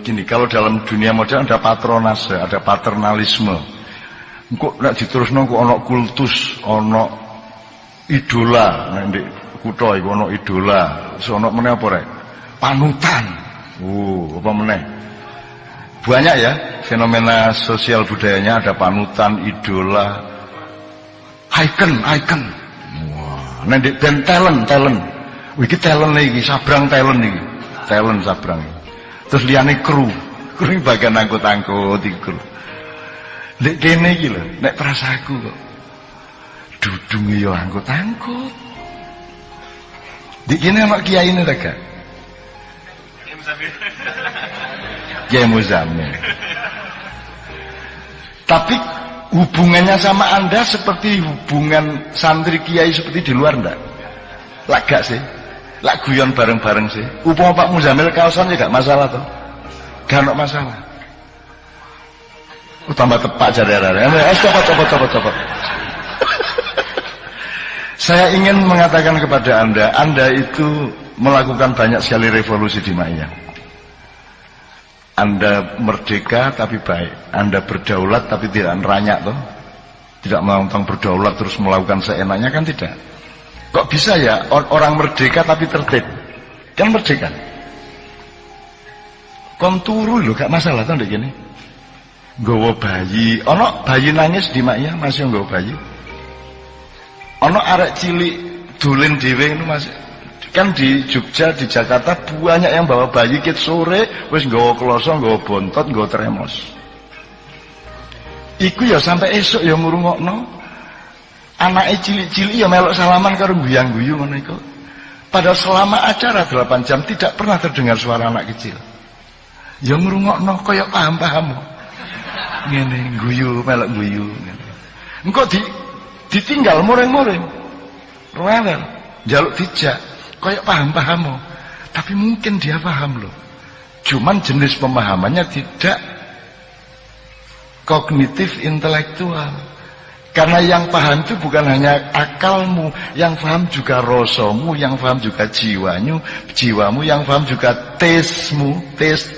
gini, kalau dalam dunia modern ada patronase, ada paternalisme. Kok nek diterusno kok ana kultus, ana idola, nek ndek kutha iku ana idola, sono meneh apa rek? Panutan. Apa meneh? Banyak ya fenomena sosial budayanya, ada panutan, idola, icon. Wah, nek ndek band talent. Iki talent iki, sabrang talent iki. Talent sabrang. Terus liyane kru bagian angkut-angkut iku. Nek kene iki lho, nek prasaku kok dudunge ya angkut-angkut. Dik kene ana kiyaine ta gak? Kiai Muzamil. Tapi hubungannya sama Anda seperti hubungan santri kiai seperti di luar ndak? Lah gak sih? Lah guyon bareng-bareng sih. Upama Pak Muzamil kaosan ya gak masalah toh. Gak ada masalah. Tambah tepak jari-jari. Coba. Saya ingin mengatakan kepada Anda itu melakukan banyak sekali revolusi di Ma'iyah. Anda merdeka tapi baik. Anda berdaulat tapi tidak neranyak toh. Tidak melakukan berdaulat terus melakukan seenaknya, kan tidak. Kok bisa ya orang merdeka tapi tertib? Kan merdeka. Kon turu lho gak masalah toh ndek kene. Nggawa bayi, ana bayi nangis di Ma'iyah masih nggawa bayi. Ana arek cilik dolen dhewe ngono Mas. Kan di Jogja, di Jakarta banyak yang bawa bayi kit sore wis nggawa kloso, nggawa bontot, nggawa tremos. Iku ya sampai esuk ya ngrungokno. Anake cilik-cilik ya melok salaman karo guyang-guyu ngono iku. Padahal selama acara 8 jam tidak pernah terdengar suara anak kecil. Ya ngrungokno kaya paham-paham. Ngene guyu, melok guyu ngene. Engko ditinggal muring-muring. Rewel, njaluk dijak kaya paham-paham. Tapi mungkin dia paham loh. Cuman jenis pemahamannya tidak kognitif intelektual. Karena yang paham itu bukan hanya akalmu, yang paham juga rasamu, yang paham juga jiwamu, yang paham juga taste-mu, taste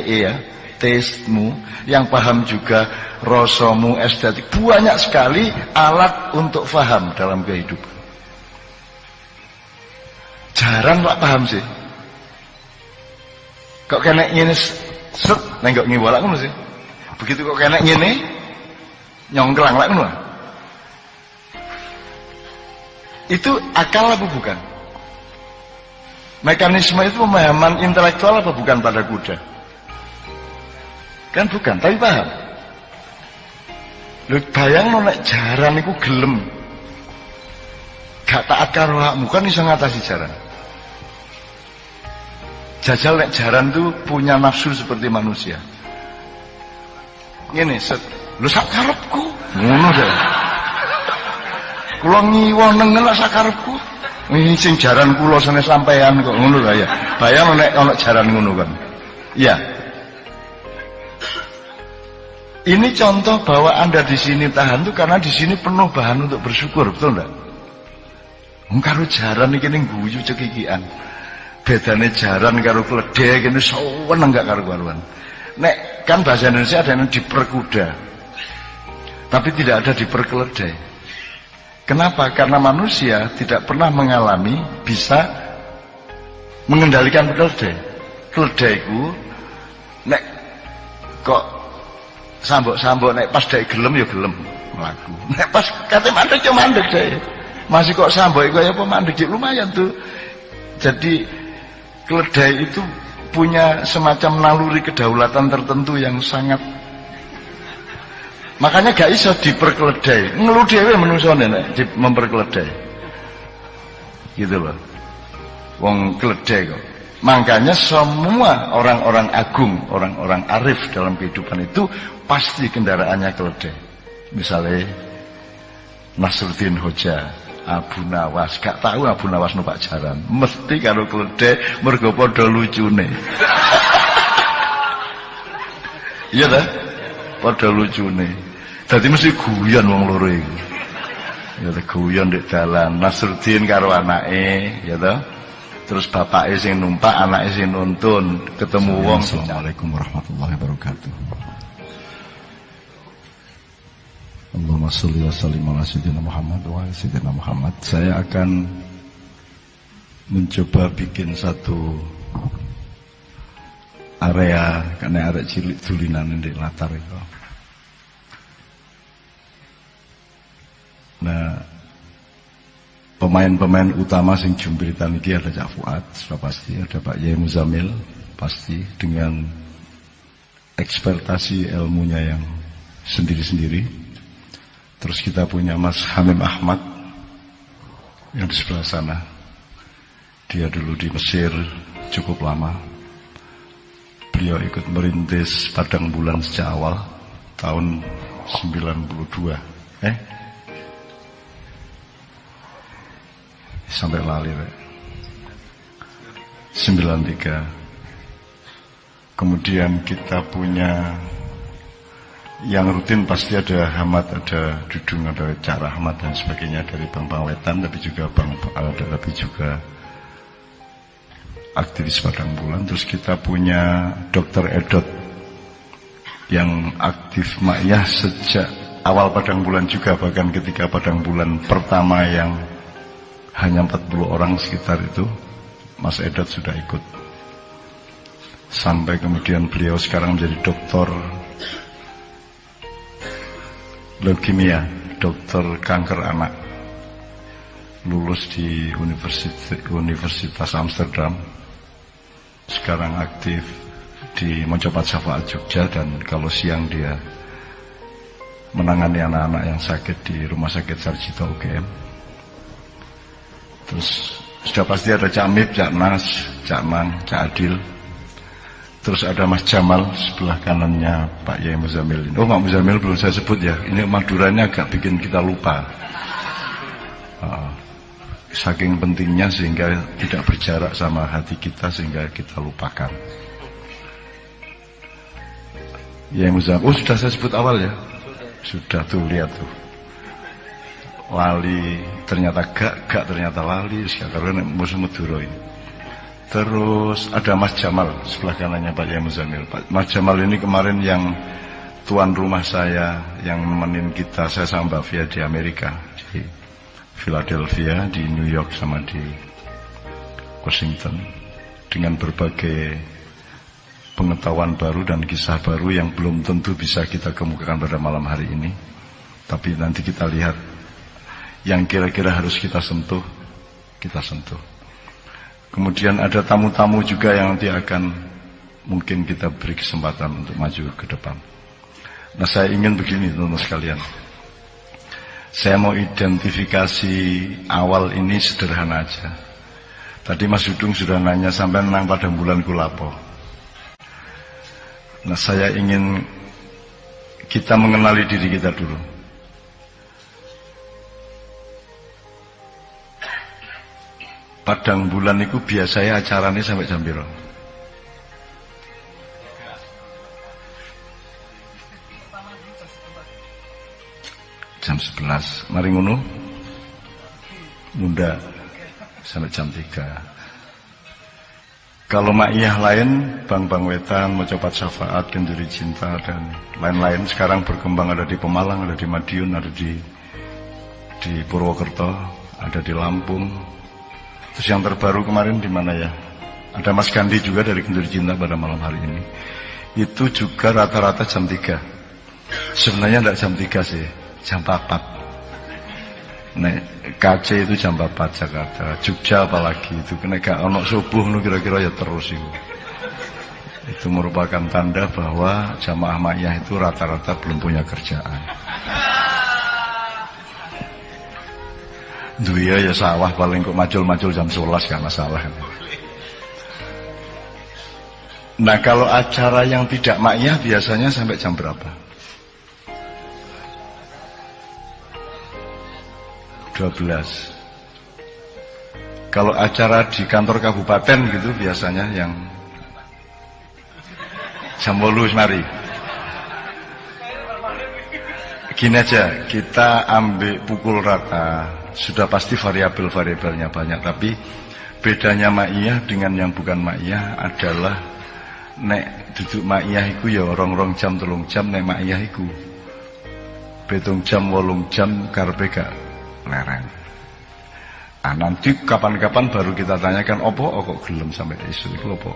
ya, taste-mu, yang paham juga rasamu, estetik. Banyak sekali alat untuk paham dalam kehidupan. Jarang Pak paham sih. Kok kena ngene set nenggok ngiwalak ngono sih. Begitu kok kena ngene nyongklang lek ngono. Itu akal apa bukan? Mekanisme itu pemahaman intelektual apa bukan pada kuda? Kan bukan, tapi paham. Lho bayangno nek jaran iku gelem gak taat karo awakmu kan iso ngatasi jaran. Jajal nek jaran tuh punya nafsu seperti manusia. Ngene set lho sak karepku ngono deh. Kula ngiwa nengen sak karepku. Ini sing jaran kula sene sampean kok ngono lho ya. Bayang nek ana jaran ngono kan. Iya. Ini contoh bahwa Anda di sini tahan tuh karena di sini penuh bahan untuk bersyukur, betul enggak? Karo jaran iki ning guyu cekikian. Bedane jaran karo kledek kene seneng enggak karo-karuan. Nek kan bahasa Indonesia ada yang diperkuda. Tapi tidak ada diperkeledai. Kenapa? Karena manusia tidak pernah mengalami bisa mengendalikan keledai. Keledai itu nek kok sambok-sambok nek pas dek gelem ya gelem mlaku. Nek pas kate mandek ya mandek dek. Masih kok sambok kaya apa mandek lumayan tuh. Jadi keledai itu punya semacam naluri kedaulatan tertentu yang sangat, makanya gak iso diperkeledai. Ngelu dhewe menungsone nek memperkeledai. Gitu loh. Wong keledai kok. Makanya semua orang-orang agung, orang-orang arif dalam kehidupan itu pasti kendaraannya keledai. Misalnya Nasruddin Hoja, Abu Nawas, gak tahu Abu Nawas numpak jaran, mesti karo keledai mergo padha lucune. Iya ta? Padha lucune. Dadi mesti guyon wong loro iku. Ya ta guyon ndek dalan, Nasruddin karo anake, ya ta. terus bapake sing numpak, anake sing nuntun, ketemu wong. Assalamualaikum warahmatullahi wabarakatuh. Allahumma sholli wa sallim ala sayyidina Muhammad wa ala sayyidina Muhammad. Saya akan mencoba bikin satu area karena arek cilik dulinan di latar itu. Nah, pemain-pemain utama sing jumbritan iki ada Cak Fuad, sudah pasti, ada Pak Yai Muzamil, pasti dengan ekspertasi ilmunya yang sendiri-sendiri. Terus kita punya Mas Hamim Ahmad yang di sebelah sana. Dia dulu di Mesir cukup lama. Beliau ikut merintis Padang Bulan sejak awal tahun 92. Sampai lali 93. Kemudian kita punya yang rutin pasti ada Hamad, ada Dudung, ada Cak Rahmat dan sebagainya dari Bang Wetan, tapi juga tapi juga aktivis Padang Bulan. Terus kita punya Dr. Edot yang aktif Ma'iyah sejak awal Padang Bulan juga, bahkan ketika Padang Bulan pertama yang hanya 40 orang sekitar itu, Mas Edot sudah ikut. Sampai kemudian beliau sekarang menjadi doktor leukemia, dokter kanker anak, lulus di Universitas Amsterdam, sekarang aktif di Mojopat Syafaat Jogja, dan kalau siang dia menangani anak-anak yang sakit di Rumah Sakit Sarjito UGM. Terus sudah pasti ada Cak Mip, Cak Nas, Cak Man, Cak Adil. Terus ada Mas Jamal sebelah kanannya Pak Yai Muzamil. Oh, Pak Muzamil belum saya sebut ya. Ini Maduranya agak bikin kita lupa. Saking pentingnya sehingga tidak berjarak sama hati kita sehingga kita lupakan. Yai Muzamil. Oh, sudah saya sebut awal ya. Sudah tuh, lihat tuh. Lali ternyata gak ternyata lali. Karena musuh Madura ini. Terus ada Mas Jamal sebelah kanannya Pak Yai Muzamil. Mas Jamal ini kemarin yang tuan rumah saya, yang nemenin kita, saya sama Mbak Fia di Amerika, di Philadelphia, di New York sama di Washington, dengan berbagai pengetahuan baru dan kisah baru yang belum tentu bisa kita kemukakan pada malam hari ini. Tapi nanti kita lihat yang kira-kira harus kita sentuh, kita sentuh. Kemudian ada tamu-tamu juga yang nanti akan mungkin kita beri kesempatan untuk maju ke depan. Nah, saya ingin begini teman-teman sekalian. Saya mau identifikasi awal ini sederhana aja. Tadi Mas Dudung sudah nanya sampai nang Padang Bulan kulapo. Nah, saya ingin kita mengenali diri kita dulu. Padang Bulan itu biasanya acaranya sampai jam piro? Jam 11. Mari ngono. Munda sampai jam 3. Kalau Ma'iyah lain, Bang Wetan, Mojopat Syafaat, Kenduri Cinta dan lain-lain sekarang berkembang, ada di Pemalang, ada di Madiun, ada di Purwokerto, ada di Lampung. Terus yang terbaru kemarin di mana ya? Ada Mas Gandhi juga dari Kenduri Cinta pada malam hari ini. Itu juga rata-rata jam 3. Sebenarnya tidak jam 3 sih, jam 4. Nek KC itu jam 4 Jakarta, Jogja apalagi itu kena gak ono subuh nu kira-kira ya terus itu. Itu merupakan tanda bahwa jamaah Ma'iyah itu rata-rata belum punya kerjaan. Duya ya sawah paling kok macul-macul jam 11 gak masalah. Nah, kalau acara yang tidak Ma'iyah biasanya sampai jam berapa? 12. Kalau acara di kantor kabupaten gitu biasanya yang jam 8 mari. Gini aja, kita ambil pukul rata. Sudah pasti variabel-variabelnya banyak, tapi bedanya ma'iyah dengan yang bukan ma'iyah adalah nek duduk ma'iyah iku ya rong jam 3 jam, nek ma'iyah iku 7 jam 8 jam karepe gak lereng. Nanti kapan-kapan baru kita tanyakan opo kok gelem sampai isu iku opo.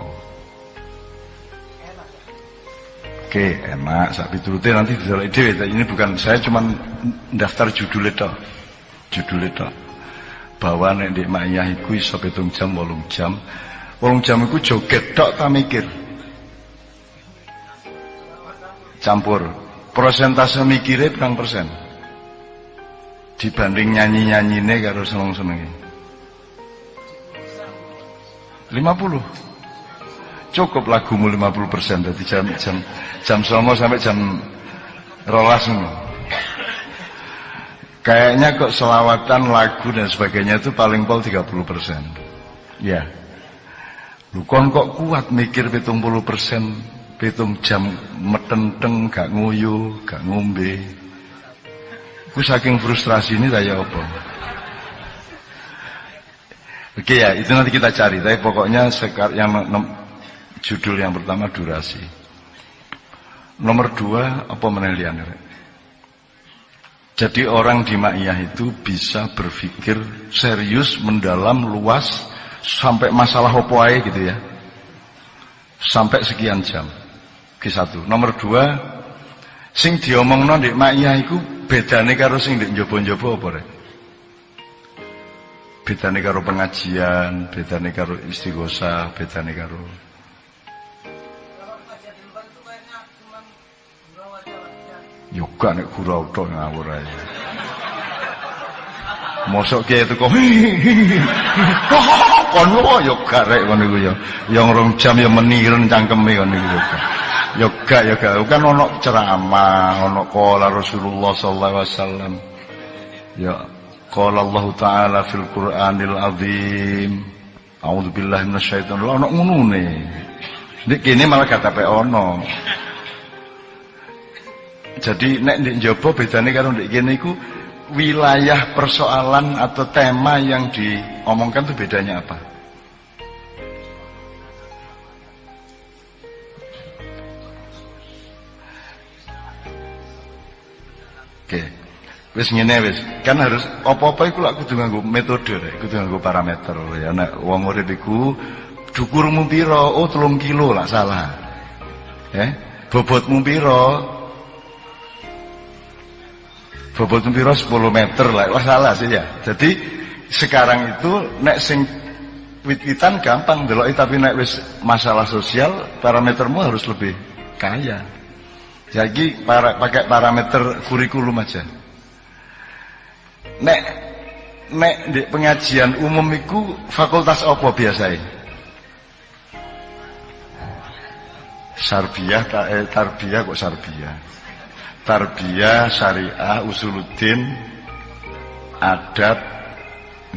Oke, enak sak piturute nanti didelok dhewe. Ini bukan saya cuman daftar judul itu. Bahwa nek ndek ma'iyah iku iso 7 jam 8 jam. 8 jam iku joget tok ta mikir. Campur. Persentase mikire pirang persen? Dibanding nyanyi-nyanyine karo seneng-senenge. 50. Cukup lagumu 50%, jadi jam 9 sampai jam 12 ngono. Kayaknya kok selawatan, lagu dan sebagainya itu paling pol 30%. Ya. Lu kon kok kuat mikir 70%, 7 jam metenteng gak nguyu, gak ngombe. Ku saking frustrasi ini saya apa? Oke ya, itu nanti kita cari. Tapi pokoknya judul yang pertama durasi. Nomor 2 apa menelian? Jadi orang di ma'iyah itu bisa berpikir serius, mendalam, luas, sampai masalah apa ae gitu ya. Sampai sekian jam. Oke, 1. Nomor 2, sing diomongno ndek ma'iyah iku bedane karo sing ndek njaba-njaba apa rek? Bedane karo pengajian, bedane karo istighosah, bedane karo yoga nek gurau tok ngawur ae. Mosok ki itu kok kono yoga rek ngono iku ya. Yang 2 jam ya meniren cangkeme ngono iku yoga. Yoga kan ono ceramah, ono qala Rasulullah sallallahu alaihi wasallam. Ya qala Allah taala fil Qur'anil azim. A'udzubillahi minasyaitonir rajim. Ono ngunune. Nek kene malah katape ono. Jadi nek ndek njaba bedane karo ndek kene iku wilayah persoalan atau tema yang diomongkan itu bedanya apa? Oke. Wis ngene wis. Kan harus apa-apa iku lak kudu nganggo metode rek, kudu nganggo parameter ya. Nek wong urip iku dukurmu pira? Oh 3 kilo lah salah. Bobotmu pira? Bobotmu pira 10 meter lah. Wah salah sih ya. Jadi sekarang itu nek sing wit-witan gampang deloki, tapi nek wis masalah sosial parametermu harus lebih kaya. Jadi pakai parameter kurikulum aja. Nek di pengajian umum iku fakultas apa biasanya? Tarbiyah kok Sarbiyah. Tarbiyah, syariah, usuluddin, adab.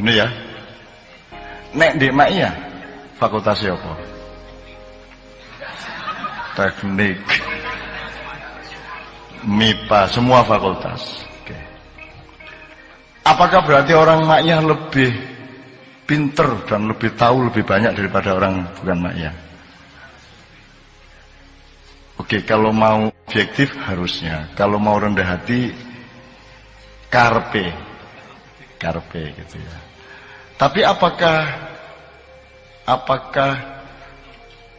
Ini ya. Nek di ma'iyah fakultasnya apa? Teknik, MIPA, semua fakultas. Oke. Apakah berarti orang ma'iyah lebih pinter dan lebih tahu lebih banyak daripada orang bukan ma'iyah? Oke, kalau mau objektif harusnya. Kalau mau rendah hati, karpe gitu ya. Tapi apakah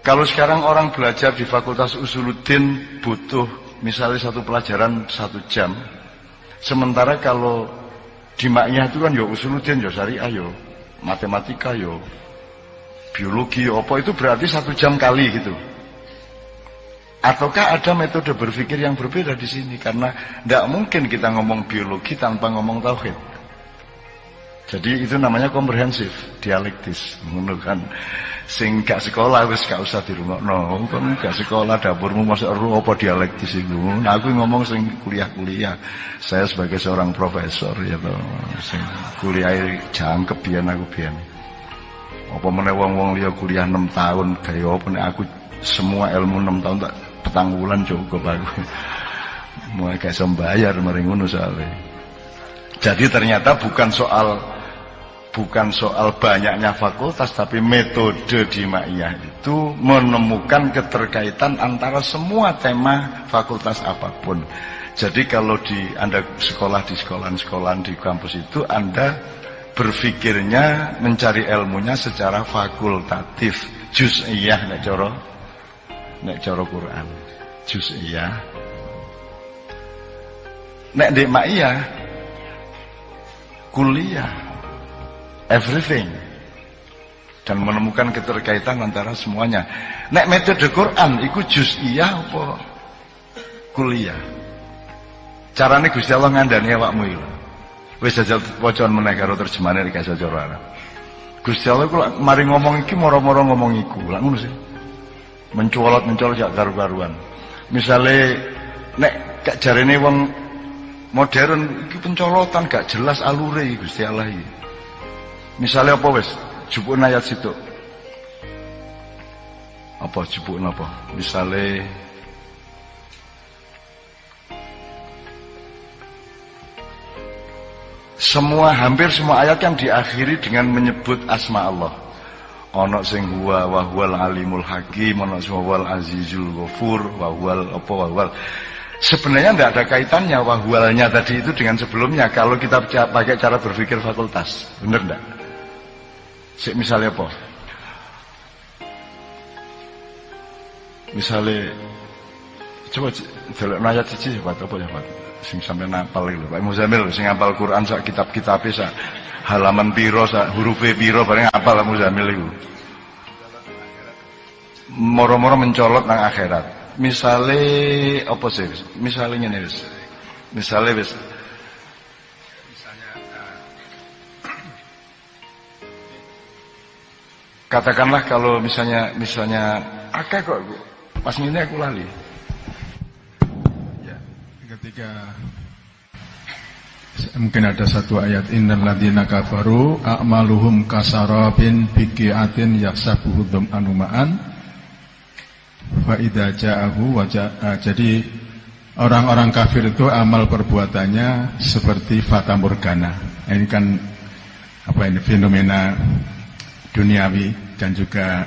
kalau sekarang orang belajar di Fakultas Usuluddin butuh misalnya satu pelajaran 1 jam, sementara kalau di ma'iyah itu kan ya Usuluddin, ya syariah, ya matematika, ya biologi, apa itu berarti 1 jam kali gitu. Ataukah ada metode berpikir yang berbeda di sini? Karena tidak mungkin kita ngomong biologi tanpa ngomong tauhid. Jadi itu namanya komprehensif, dialektis. Menurutkan sing gak sekolah wis gak usah dirungokno. Kon gak sekolah dapurmu masuk ru apa dialektis iku. Nah, aku ngomong sing kuliah-kuliah. Saya sebagai seorang profesor ya to, sing kuliah jangkep biyen aku biyen. Apa meneh wong-wong liya kuliah 6 tahun gaya apa nek aku semua ilmu 6 tahun tak petang bulan cukup aku. Mulai kayak sembayar mari ngono soalnya. Jadi ternyata bukan soal bukan soal banyaknya fakultas, tapi metode di Ma'iyah itu menemukan keterkaitan antara semua tema fakultas apapun. Jadi kalau Anda sekolah di sekolahan-sekolahan di kampus itu, Anda berpikirnya mencari ilmunya secara fakultatif, juz'iyah nek cara Quran, juz'iyah. Nek di Ma'iyah kuliah, everything, dan menemukan keterkaitan antara semuanya. Nek metode Quran iku juz'iyah apa kuliah. Carane Gusti Allah ngandani awakmu iki. Wis jajal wacan meneh karo terjemahane iki cara Arab. Gusti Allah iku mari ngomong iki moro-moro ngomong iku. Lah ngono sih. Mencolot gak karu-karuan. Misale nek gak jarene wong modern iki pencolotan gak jelas alure Gusti Allah iki. Misale apa wis? Jupuk ayat situ. Apa jupuk napa? Misale hampir semua ayat yang diakhiri dengan menyebut asma Allah. Ono sing huwa wa huwal alimul hakim, ono sing huwal azizul ghafur, wa huwal apa wa huwal. Sebenarnya tidak ada kaitannya wahwalnya tadi itu dengan sebelumnya kalau kita pakai cara berpikir fakultas. Benar enggak? Misalnya apa? Misalnya coba delok ayat siji apa ya Pak? Sing sampai napal lho Pak Muzamil sing ngapal Quran sak kitab-kitabe sak halaman piro sak hurufe piro bareng apal Muzamil iku. Moro-moro mencolot nang akhirat. Misale apa sih? Misale ngene wis. Misale wis katakanlah kalau misalnya akeh kok pas ngene aku lali. Ketika mungkin ada satu ayat innal ladzina kafaru a'maluhum kasarabin biqi'atin yaksabuhu dham'anu ma'an fa idza ja'ahu jadi orang-orang kafir itu amal perbuatannya seperti fata morgana. Ini kan fenomena duniawi dan juga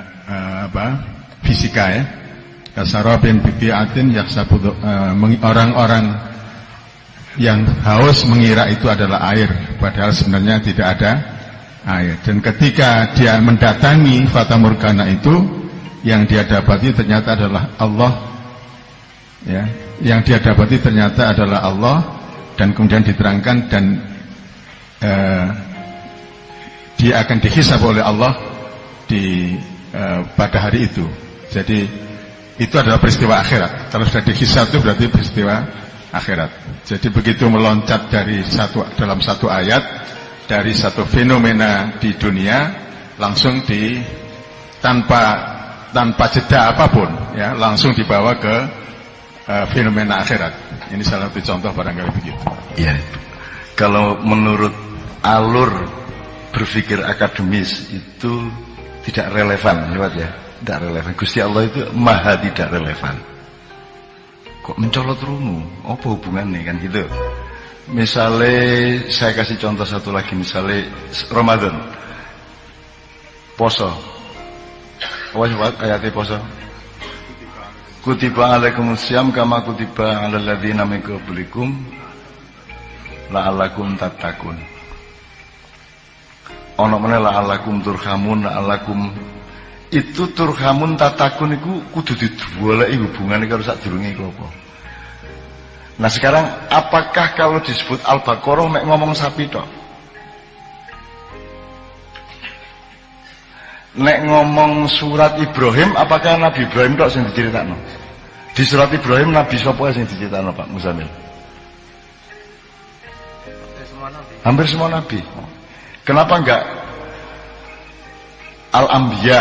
fisika ya. Kasarabin biqi'atin yaksabuhu orang-orang yang haus mengira itu adalah air, padahal sebenarnya tidak ada air. Dan ketika dia mendatangi fata morgana itu, yang dia dapati ternyata adalah Allah, ya. Yang dia dapati ternyata adalah Allah, dan kemudian diterangkan dan dia akan dihisab oleh Allah pada hari itu. Jadi itu adalah peristiwa akhirat. Kalau sudah dihisab itu berarti peristiwa akhirat. Jadi begitu meloncat dalam satu ayat dari satu fenomena di dunia langsung tanpa jeda apapun ya langsung dibawa ke fenomena akhirat. Ini salah satu contoh barangkali begitu. Iya. Kalau menurut alur berpikir akademis itu tidak relevan, lewat ya. Tidak relevan. Gusti Allah itu maha tidak relevan. Kok mencolot rungu? Apa hubungannya kan gitu? Misalnya saya kasih contoh satu lagi, misalnya Ramadan, poso. Apa ayatnya poso? Kutiba alaikumusiyam kama kutiba alal ladzina min qablikum la'allakum tattaqun. Ono meneh la'allakum turhamun, la'allakum itu turhamun tatakun iku kudu didoleki hubungane karo sadurunge iku apa. Nah sekarang apakah kalau disebut Al-Baqarah mek ngomong sapi tok? Nek ngomong surat Ibrahim apakah Nabi Ibrahim tok sing diceritakno? Di surat Ibrahim Nabi sapa sing diceritakno Pak Muzamil? Hampir semua nabi. Kenapa enggak Al-Anbiya?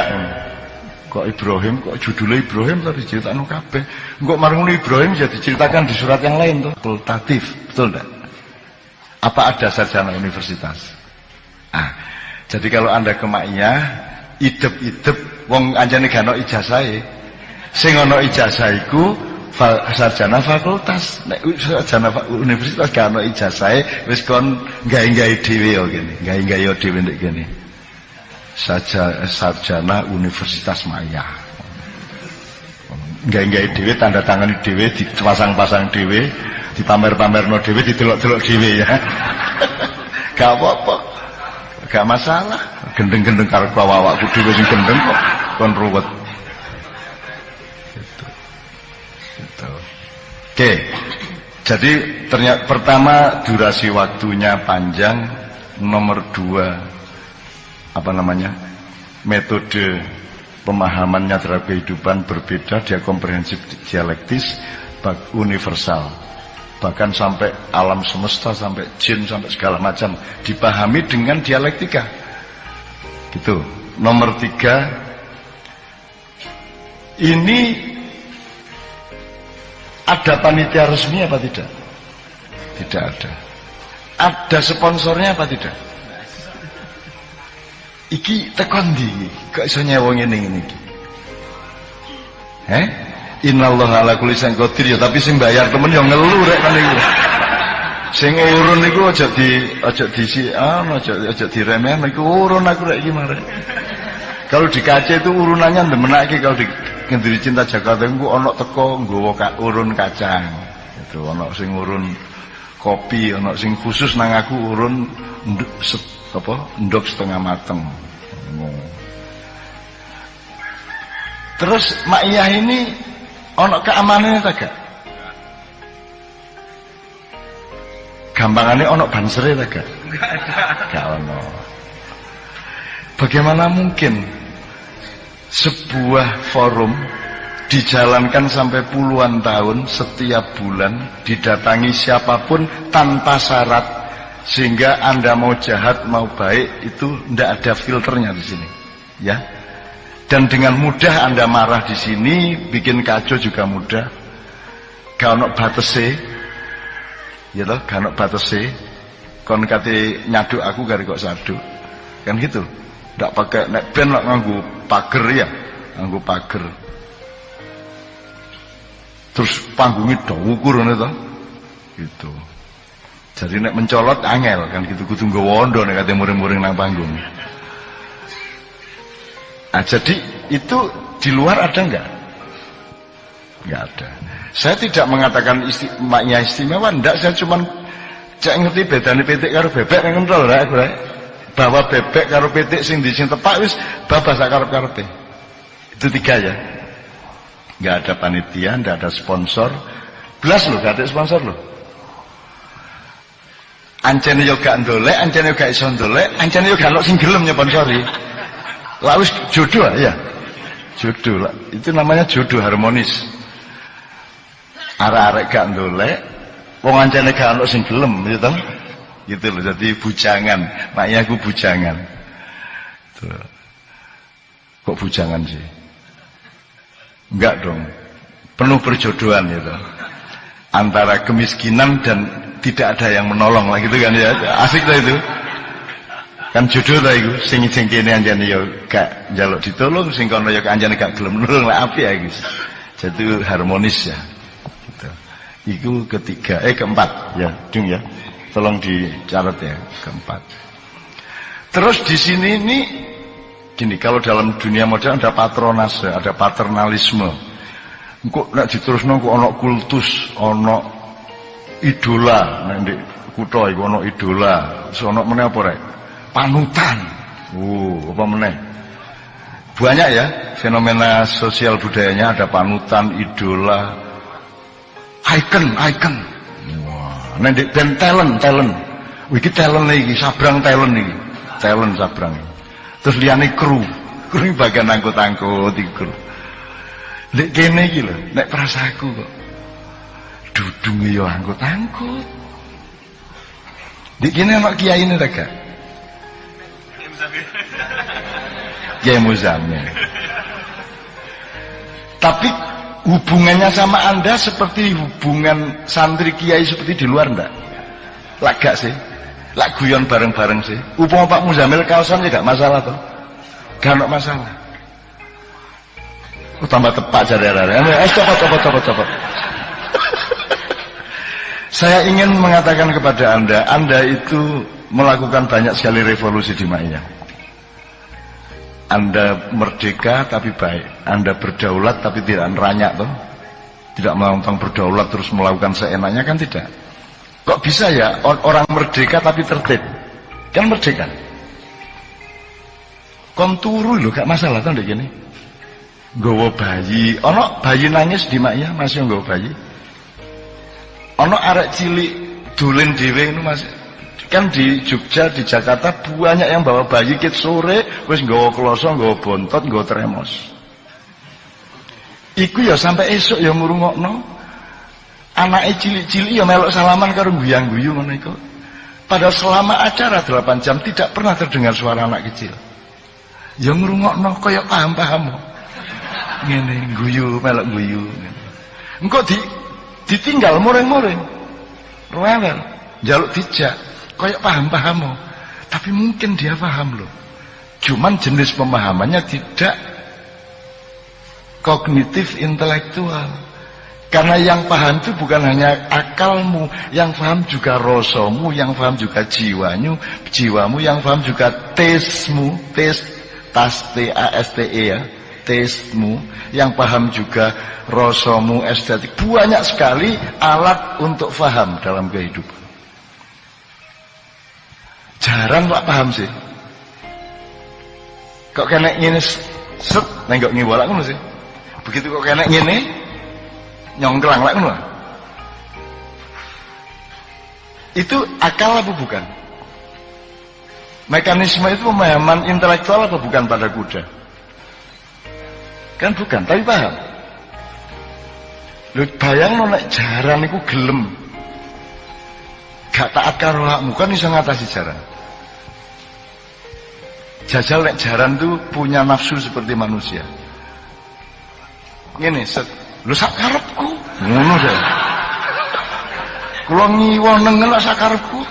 Kok Ibrahim, kok judulnya Ibrahim tapi diceritakan kabeh. Kok marung Ibrahim ya diceritakan di surat yang lain tuh. Fakultatif, betul enggak? Apa ada sarjana universitas? Jadi kalau Anda ke Ma'iyah, idep-idep wong anjane gak ono ijazahe. Sing ono ijazah iku sarjana fakultas. Nek sarjana universitas gak ono ijazahe wis kon gawe-gawe dhewe ya kene. Gawe-gawe dhewe ndek kene. Sarjana Universitas Maya. Gawe-gawe dhewe, tanda tangani dhewe, dipasang-pasang dhewe, dipamer-pamerno dhewe, didelok-delok dhewe ya. Gak apa-apa. Gak masalah. Gendeng-gendeng karo awakku dhewe sing gendeng kok kon ruwet. Gitu. Oke. Jadi ternyata pertama durasi waktunya panjang, nomor 2 metode pemahamannya terhadap kehidupan berbeda, dia komprehensif, dialektis, universal, bahkan sampai alam semesta, sampai jin, sampai segala macam dipahami dengan dialektika gitu. Nomor 3, ini ada panitia resmi apa tidak? Tidak ada. Ada sponsornya apa tidak? Iki tekon ndi kok iso nyewa ngene iki. Innallaha ala kulli syai'in qadir ya, tapi sing bayar temen ya ngelu rek kan iku. Sing urun iku aja diremehno iku urun aku rek iki marek. Kalau di KC itu urunannya ndemenake, kalau di Kendiri Cinta Jakarta iku ana teko nggawa urun kacang. Itu ana sing urun kopi, ana sing khusus nang aku urun ndok setengah mateng. Terus Maiyah ini ono keamanannya tak gak? Gampangannya ono bansere tak gak? Gak ono. Bagaimana mungkin sebuah forum dijalankan sampai puluhan tahun, setiap bulan didatangi siapapun tanpa syarat, sehingga Anda mau jahat mau baik itu tidak ada filternya di sini, ya. Dan dengan mudah Anda marah di sini, bikin kacau juga mudah. Gak ono batese, ya toh, gak ono batese. Kon kate nyaduk aku gak kok saduk, kan gitu. Tidak pakai nek ben lak nganggo pager ya, nganggo pager. Terus panggungnya ukur ngono to. Gitu. Jadi nek mencolot angel kan gitu, kudu nggawa wondo nek kate muring-muring nang panggung. Nah, jadi itu di luar ada enggak? Enggak ada. Saya tidak mengatakan maknya istimewa, enggak, saya cuma cek ngerti bedane pitik karo bebek kan ngono lho rek. Bahwa bebek karo pitik sing di sing tepak wis babas karep-karepe. Itu 3 ya. Enggak ada panitia, enggak ada sponsor. Blas lho, gak ada sponsor lho. Ancene yo gak ndolek, ancene yo gak iso ndolek, ancene yo gak ono sing gelem nyponsori. Lah wis jodoh ya. Jodoh lah. Itu namanya jodoh harmonis. Arek-arek gak ndolek, wong ancene gak ono sing gelem, ya toh? Gitu loh, jadi bujangan. Maknya aku bujangan. Tuh. Kok bujangan sih? Enggak dong. Penuh perjodohan gitu. Antara kemiskinan dan tidak ada yang menolong lah gitu kan ya. Asik lah itu. Kan jodoh lah itu. Sing kene anjane ya gak njaluk ditolong, sing kono ya anjane gak gelem nulung lah apik ya guys. Jadi harmonis ya. Gitu. Itu ketiga, keempat ya, Dung ya. Tolong dicatat ya, keempat. Terus di sini ini gini, kalau dalam dunia modern ada patronase, ada paternalisme. Kok nek diterusno kok ana kultus, ana idola, nek ndek kutha iku ana idola, terus ana meneh apa rek? Panutan. Apa meneh? Banyak ya fenomena sosial budayanya, ada panutan, idola, icon. Wah, nek ndek ben talent. Iki talent iki, sabrang talent iki. Talent sabrang. Terus liyane kru bagian angkut-angkut iku. Lek kene iki lho, nek prasaku kok dudunge ya angkut-angkut. Dik kene ana kiyaine ta gak? Kiai Muzamil. Tapi hubungannya sama Anda seperti hubungan santri kiai seperti di luar ndak? Lah gak sih? Lah guyon bareng-bareng sih. Upama Pak Muzamil kaosan ya gak masalah toh. Gak ada masalah. tambah tepak jari-jari. Copot. Saya ingin mengatakan kepada Anda itu melakukan banyak sekali revolusi di Ma'iyah. Anda merdeka tapi baik. Anda berdaulat tapi tidak neranyak toh. Tidak melakukan berdaulat terus melakukan seenaknya, kan tidak. Kok bisa ya orang merdeka tapi tertib? Kan merdeka. Kon turu lho, gak masalah toh ndek kene. Nggawa bayi, ana bayi nangis di Ma'iyah masih nggawa bayi. Ana arek cilik dolen dhewe ngono Mas. Kan di Jogja, di Jakarta banyak yang bawa bayi kit sore wis nggawa kloso, nggawa bontot, nggawa tremos. Iku ya sampai esuk ya ngrungokno. Anake cilik-cilik ya melok salaman karo guyang-guyu ngono iku. Padahal selama acara 8 jam tidak pernah terdengar suara anak kecil. Ya ngrungokno kaya paham-paham. Ngene guyu, melok guyu. Engko ditinggal muring-muring. Rewel, njaluk dijak, kaya paham-paham. Tapi mungkin dia paham loh. Cuman jenis pemahamannya tidak kognitif intelektual. Karena yang paham itu bukan hanya akalmu, yang paham juga rasamu, yang paham juga jiwamu, yang paham juga taste-mu, T-A-S-T-E ya, taste-mu, yang paham juga rasamu, estetik. Banyak sekali alat untuk paham dalam kehidupan. Jarang Pak paham sih. Kok kena ngene set nengok ngiwalak ngono sih. Begitu kok kena ngene nyongklang lak ngono. Itu akal apa bukan? Mekanisme itu pemahaman intelektual apa bukan pada kuda? Kan bukan, tapi paham. Lho bayangno nek jaran iku gelem. Gak taat karo awakmu kan iso ngatasi jaran. Jajal nek jaran itu punya nafsu seperti manusia. Ngene set, lho sak karepku. Ngono deh. Kula ngiwon nengen sak karepku.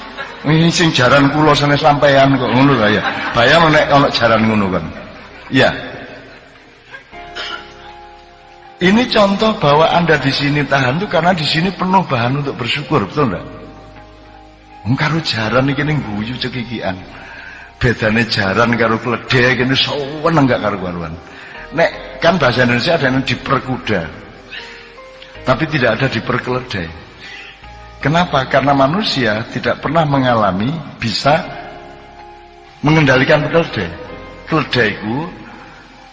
Ini sing jaran kula sanes sampean kok ngono lho ya. Bayang nek ana jaran ngono kan. Iya. Ini contoh bahwa Anda di sini tahan tuh karena di sini penuh bahan untuk bersyukur, betul enggak? Karo jaran iki ning guyu cekikian. Bedane jaran karo kledhe kene sawen enggak karu-karuan. Nek kan bahasa Indonesia ada yang diperkuda. Tapi tidak ada diperkeledai. Kenapa? Karena manusia tidak pernah mengalami bisa mengendalikan keledai. Keledai ku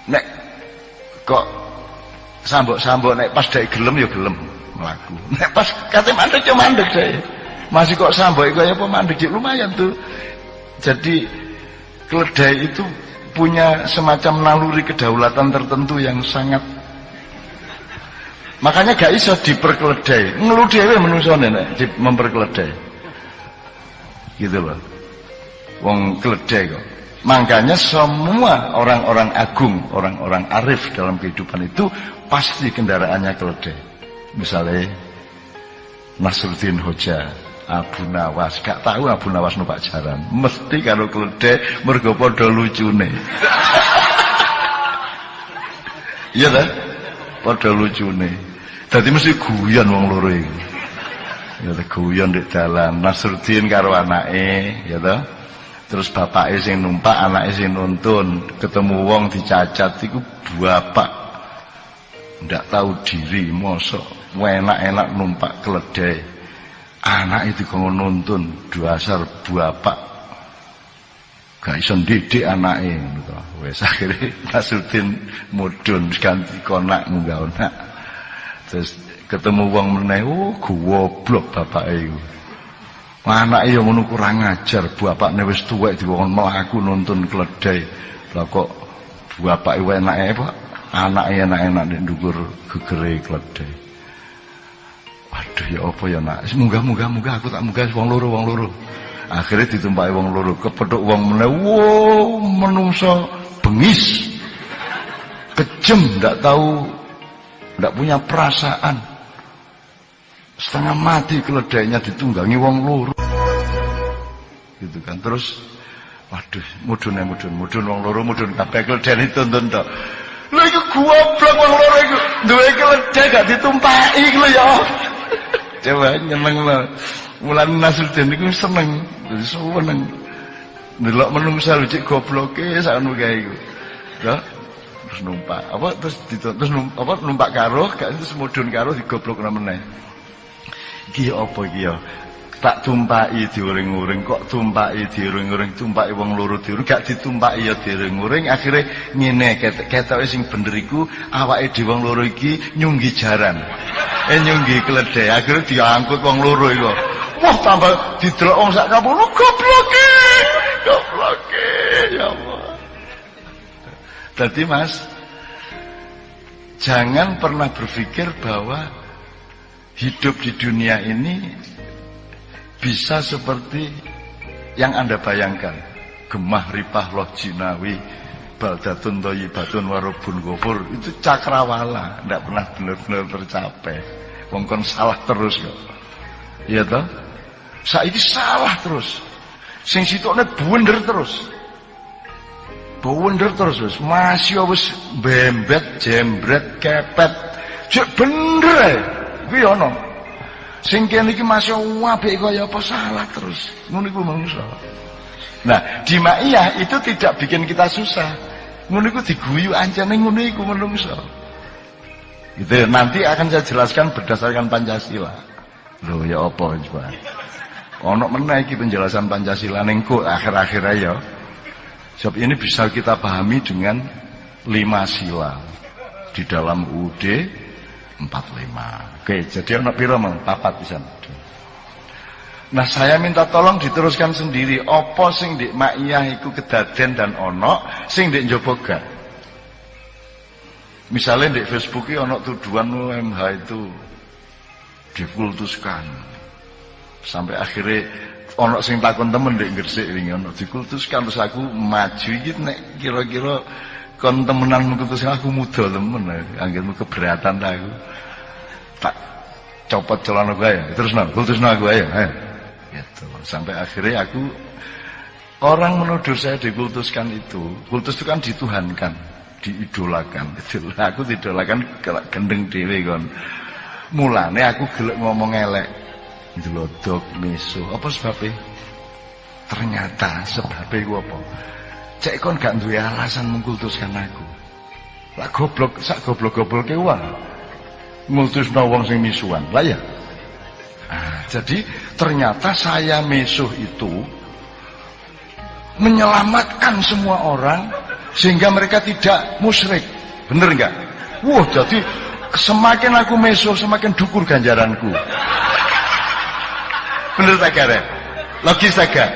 nek kok sambok-sambok nek pas dhek gelem ya gelem mlaku. Nek pas kate mandek ya mandek dhek. Masih kok sambok iku ya apa mandek lumayan tuh. Jadi keledai itu punya semacam naluri kedaulatan tertentu yang sangat, makanya gak iso diperkeledai. Ngelu dhewe menusane nek memperkeledai. Gitu loh. Wong keledai kok. Makanya semua orang-orang agung, orang-orang arif dalam kehidupan itu pasti kendaraannya keledai. Misalnya Nasruddin Hoja, Abu Nawas, gak tahu Abu Nawas numpak jaran, mesti karo keledai mergo padha lucune. Iya ta? Padha lucune. Dadi mesti guyon wong loro iki. Ya ta guyon di dalan. Nasruddin karo anake, ya ta? Terus bapake sing numpak, anake sing nuntun, ketemu wong dicacat iku bapak ndak tahu diri, mosok enak-enak numpak keledai. Anak itu kalau nuntun dasar bapak gak iso ndidik anake ngono to. Wis akhire Nasruddin mudhun ganti konak munggah onak. Terus ketemu wong meneh, oh goblok bapake iku. Anake ya ngono kurang ajar, bapakne wis tuwek dikon mlaku nuntun keledai. Lah kok bapake enake Pak, anake enak-enak nek ndukur gegere keledai. Waduh ya apa ya nak, munggah aku tak munggah wong loro. Akhirnya ditumpaki wong loro, kepethuk wong meneh, wow menungso bengis. Kejem, ndak tahu, ndak punya perasaan. Setengah mati keledainya ditunggangi wong loro. Gitu kan. Terus waduh, mudhun wong loro, mudhun kabeh keledai dituntun tok. Lho iku goblok wong loro iku. Duwe keledai gak ditumpaki lho ya. Coba nyeneng lho. Mulane Nasruddin iku seneng, seneng. Ndelok menungsa lho cek gobloke sakno kae iku. Ya. Terus numpak. Terus numpak karo, gak terus mudhun karo digoblokna meneh. Iki apa iki ya? Tak tumpaki diuring-uring kok tumpaki diuring-uring tumpaki wong loro diuring gak ditumpaki ya diuring-uring akhire ngene ketoke sing bener iku awake dhewe wong loro iki nyunggi jaran nyunggi keledai akhire diangkut wong loro iku wah tambah didelok wong sak kampung gobloke ya Allah. Jadi Mas jangan pernah berpikir bahwa hidup di dunia ini bisa seperti yang Anda bayangkan. Gemah ripah loh jinawi baldatun thayyibatun warabun ghafur itu cakrawala, tidak pernah benar-benar tercapai. Wong kon salah terus kok. Iya toh? Saiki salah terus. Sing sitokne bunder terus. Bunder terus wis. Masih wis bembet, jembret, kepet. Cek bener ae. Kuwi ono. Sing kene iki masya apik kaya apa salah terus. Ngono iku manungsa. Nah, di ma'iyah itu tidak bikin kita susah. Ngono iku diguyu ancane ngono iku manungsa. Gitu nanti akan saya jelaskan berdasarkan Pancasila. Loh ya apa coba. Ono meneh iki penjelasan Pancasila ning kok akhir-akhir ya. Sebab ini bisa kita pahami dengan 5 sila di dalam UUD 45. Oke, jadi anak piro mang papat pisan. Nah, saya minta tolong diteruskan sendiri apa sing ndek ma'iyah iku kedaden dan ono, sing ndek njaba gak. Misalnya ndek Facebook iki ono tuduhan MH itu dikultuskan. Sampai akhirnya ono sing takon temen ndek Gresik wingi ono dikultuskan terus aku maju iki nek kira-kira kon temenan mengkultuskan aku muda temen anggitmu keberatan ta aku. Tak copot celana gue ya terus kultusno aku ayo gitu. Sampai akhirnya aku orang menuduh saya dikultuskan itu. Kultus itu kan dituhankan, diidolakan gitu. Aku diidolakan gendeng dhewe kon. Mulane aku gelek ngomong elek ndelodok meso apa sebabnya? Ternyata sebabnya iku apa? Cek kon gak duwe alasan mengkultuskan aku. Lah goblok sak goblok-gobloke wae. Ngultusno wong sing misuhan. Lah ya. Jadi ternyata saya misuh itu menyelamatkan semua orang sehingga mereka tidak musyrik. Bener enggak? Wah, jadi semakin aku misuh semakin dukur ganjaranku. Bener tak kare? Logis tak gak?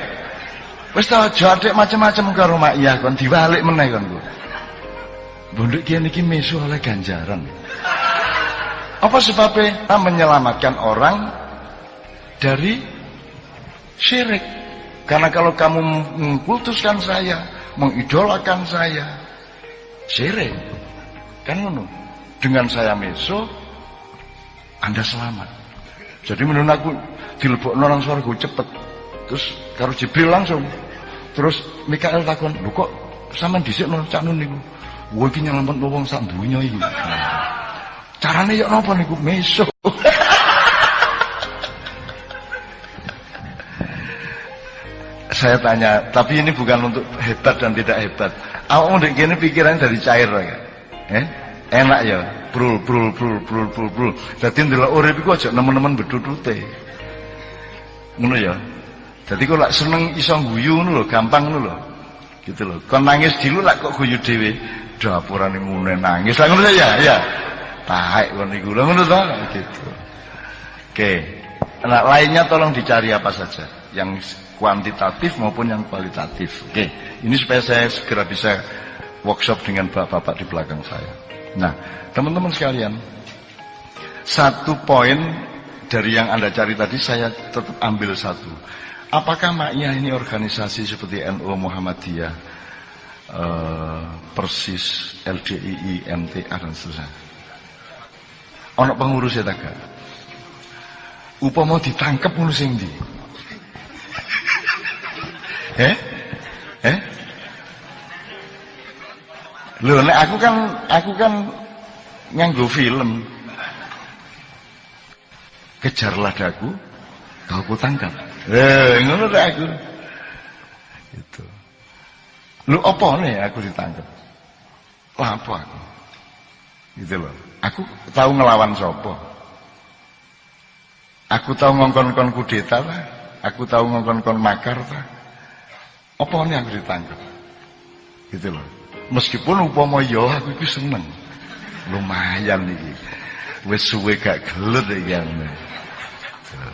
Wis ta aja adek macam-macam karo ma'iyah kon diwalik meneh kon ku. Bondok kiye niki misuh oleh ganjaran. Apa sebabnya? Kita menyelamatkan orang dari syirik. Karena kalau kamu mengkultuskan saya, mengidolakan saya, syirik. Kan ngono. Dengan saya meso, Anda selamat. Jadi menurut aku dilebokno nang swarga cepet. Terus karo Jibril langsung. Terus Mikael takon, "Lho kok sampean dhisikno cak nun niku?" Wah iki nyelametno wong sak donya iki. Carane yo napa niku meso. Saya tanya, tapi ini bukan untuk hebat dan tidak hebat. Awakmu ndek kene pikirannya dari cair ya. Enak ya, brul. Dadi ndelok urip iku aja nemen-nemen bedutute. Ngono ya. Dadi kok lak seneng iso guyu ngono lho, gampang ngono lho. Gitu lho. Kon nangis dilu lak kok guyu dhewe. Dapurane ngene nangis. Lah ngono ya. Taek kon niku lho ngono to gitu. Oke. Nah, lainnya tolong dicari apa saja, yang kuantitatif maupun yang kualitatif. Oke. Ini supaya saya segera bisa workshop dengan bapak-bapak di belakang saya. Nah, teman-teman sekalian, satu poin dari yang Anda cari tadi saya tetap ambil satu. Apakah Ma'iyah ini organisasi seperti NU Muhammadiyah, Persis, LDII, MTA dan seterusnya? Ono pengurusnya tak gak? Upama ditangkep ngono sing ndi? Lho nek aku kan nganggo film. Kejarlah daku, kau ku tangkap. Ngono nek aku. Gitu. Lu apa nih aku ditangkap? Lah apa aku? Gitu loh. Aku tahu ngelawan sapa. Aku tahu ngongkon-ngongkon kudeta lah. Aku tahu ngongkon-ngongkon makar lah. Apa nih aku ditangkap? Gitu loh. Meskipun upama ya aku iki seneng. Lumayan iki. Wis suwe gak gelut iki ane.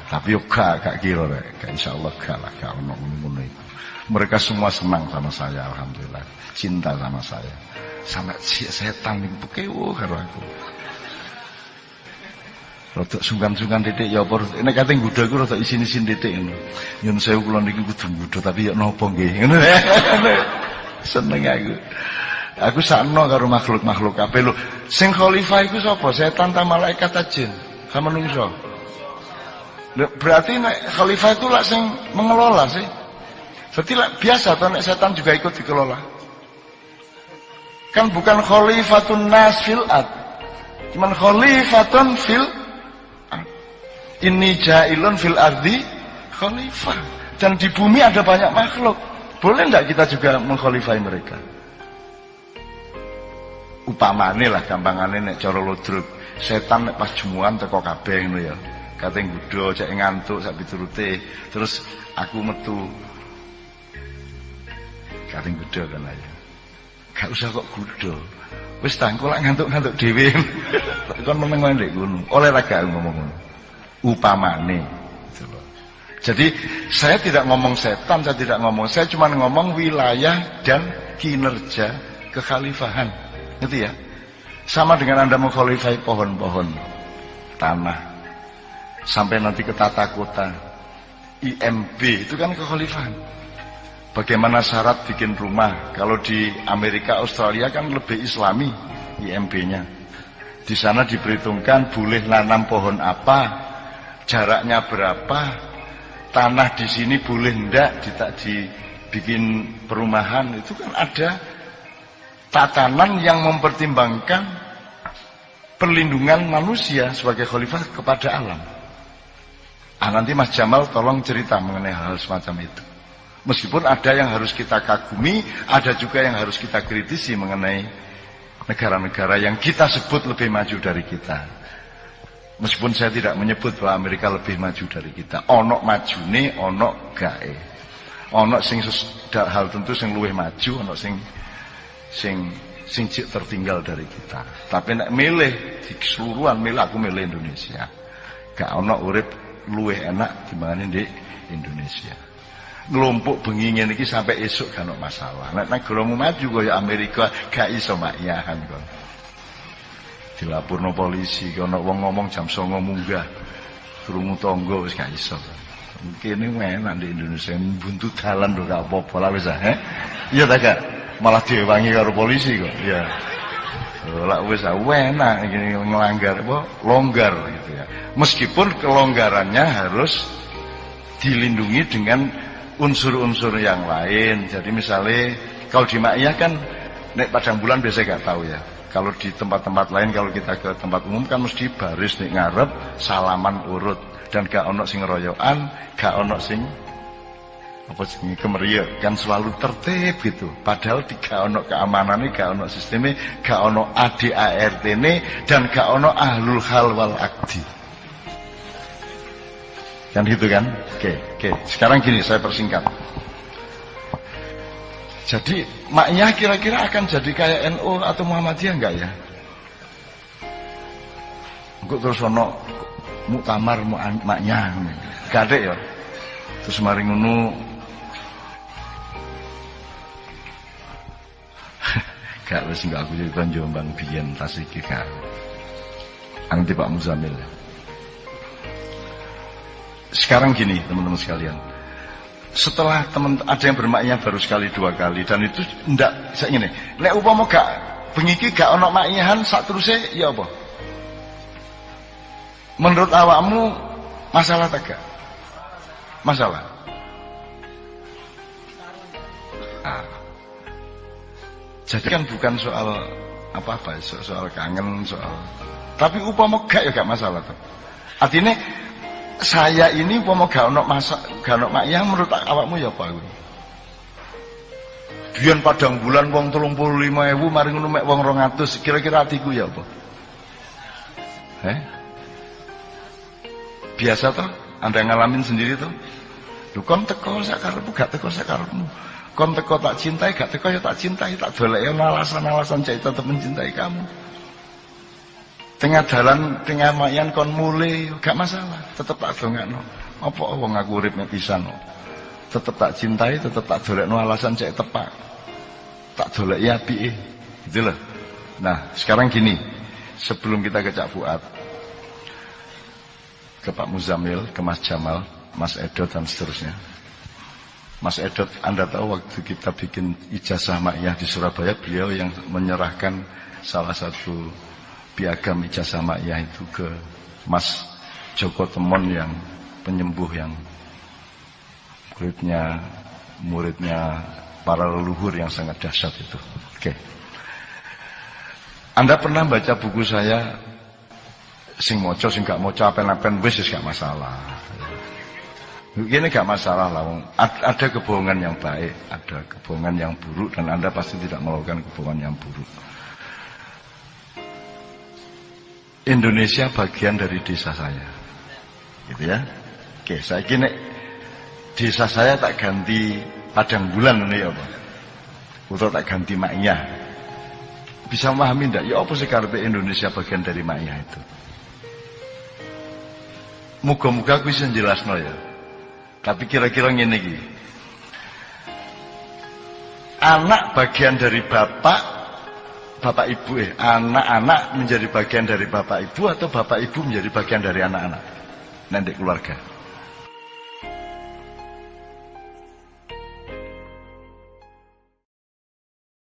Tapi yo gak kira rek. Insyaallah gak lah gak ono ngono iku. Mereka semua senang sama saya, alhamdulillah. Cinta sama saya. Sampai setan niku pekewo karo aku. Rodok sungkan-sungkan titik ya apa nek kate nggodha iku rodok isin-isin titik ngono. Yen sewu kula niki kudu nggodha tapi ya napa nggih. Ngono. Seneng aku. Aku sakno karo makhluk-makhluk kabeh lho. Sing khalifah iku sapa? Setan ta malaikat ta jin? Ka manungsa. Berarti nek khalifah itu lak sing mengelola sih. Berarti lak biasa toh nek setan juga ikut dikelola. Kan bukan khalifatun nas fil ard. Cuman khalifatun fil ard. Inni ja'ilun fil ardi khalifah. Dan di bumi ada banyak makhluk. Boleh enggak kita juga mengkhalifai mereka? Upamane lah gampangane nek cara lodruk. Setan nek pas jumuan teko kabeh ngono ya. Kate nggodha cek ngantuk sak piturute. Terus aku metu kate nggodha kan aja. Gak usah kok godha. Wis ta engko lak ngantuk-ngantuk dhewe. Kon meneng wae ndek ngono. Oleh ra gak ngomong ngono. Upamane. Jadi saya tidak ngomong setan, saya tidak ngomong. Saya cuma ngomong wilayah dan kinerja kekhalifahan. Ngerti ya? Sama dengan Anda mengkhalifai pohon-pohon, tanah, sampai nanti ke tata kota, IMB itu kan kekhalifahan. Bagaimana syarat bikin rumah? Kalau di Amerika, Australia kan lebih Islami IMB-nya. Di sana diperhitungkan boleh nanam pohon apa, jaraknya berapa, tanah di sini boleh ndak dibikin perumahan. Itu kan ada tatanan yang mempertimbangkan perlindungan manusia sebagai khalifah kepada alam. Nanti Mas Jamal tolong cerita mengenai hal semacam itu. Meskipun ada yang harus kita kagumi, ada juga yang harus kita kritisi mengenai negara-negara yang kita sebut lebih maju dari kita. Meskipun saya tidak menyebut bahwa Amerika lebih maju dari kita. Ono majune, ono gae. Ono sing hal tentu sing luwih maju, ono sing tertinggal dari kita. Tapi nek milih di keseluruhan milih aku milih Indonesia. Gak ono urip luwih enak timbangane di Indonesia. Ngelompok bengi ngene iki sampai esuk gak ono masalah. Nek negaramu maju kaya Amerika gak iso makyahan kon. Dilapurno polisi ana wong ngomong jam 09.00 munggah. Krungu tangga wis gak iso. Kene enak di Indonesia buntu dalan lho gak apa-apa lah wis Iya ta gak? Malah diwangi karo polisi kok. Iya. Lah wis enak iki ngelanggar apa longgar gitu ya. Meskipun kelonggarannya harus dilindungi dengan unsur-unsur yang lain. Jadi misalnya kalau di Makkiyah kan nek padang bulan biasanya gak tahu ya. Kalau di tempat-tempat lain kalau kita ke tempat umum kan mesti baris nek ngarep salaman urut dan gak ono sing royokan, gak ono sing apa sing kemeriah kan selalu tertib gitu. Padahal gak ono keamanane, gak ono sistemnya, gak ono ADART-ne dan gak ono ahlul hal wal aqdi. Kan gitu kan? Oke. Sekarang gini saya persingkat. Jadi maknya kira-kira akan jadi kayak NU atau Muhammadiyah enggak ya? Engko terus ono muktamar maknya gak ada ya. Terus mari ngono gak wis enggak aku jadi Jombang biyen tas iki gak. Nanti Pak Muzamil. Sekarang gini teman-teman sekalian. Setelah ada yang bermaknya baru sekali 2 kali dan itu ndak saya ngene. Nek upama gak bengi iki gak ono maknyahan sak teruse ya apa? Menurut awakmu masalah ta gak? Masalah. Jadi kan bukan soal apa-apa, soal kangen, tapi upama gak ya gak masalah tuh. Artinya saya ini upama gak ono makyah menurut awakmu ya apa kuwi? Biyen padang bulan wong 35.000 mari ngono mek wong 200, kira-kira atiku ya apa? Biasa toh? Anda ngalamin sendiri toh? Lho kon teko sakarepmu gak teko sakarepmu. Kon teko tak cintai gak teko ya tak cintai, tak doleki alasan-alasan cek tetep mencintai kamu. Tengah dalan, tengah mayan kon mulai gak masalah, tetep tak dongakno. Apa wong aku urip mek pisan kok. Tetep tak cintai, tetep tak dolekno alasan cek tepak. Tak doleki apike. Gitu loh. Nah, sekarang gini, sebelum kita ke Cak Fuad, ke Pak Muzamil, ke Mas Jamal, Mas Edot dan seterusnya. Mas Edot, Anda tahu waktu kita bikin ijazah makyah di Surabaya, beliau yang menyerahkan salah satu piagam ijazah makyah itu ke Mas Joko Temon yang penyembuh yang muridnya para leluhur yang sangat dahsyat itu. Oke. Anda pernah baca buku saya sing moco sing gak moco apen-apen wis gak masalah. Ini gak masalah lah. Ada kebohongan yang baik, ada kebohongan yang buruk, dan Anda pasti tidak melakukan kebohongan yang buruk. Indonesia bagian dari desa saya, gitu ya. Oke, saya kini desa saya tak ganti padang bulan ini ya apa? Atau tak ganti makyah. Bisa memahami ndak? Ya apa sih karepe Indonesia bagian dari makyah itu? Muga-muga aku bisa jelasno ya. Tapi kira-kira ngene iki. Anak bagian dari bapak ibu anak-anak menjadi bagian dari bapak ibu atau bapak ibu menjadi bagian dari anak-anak? Nanti keluarga.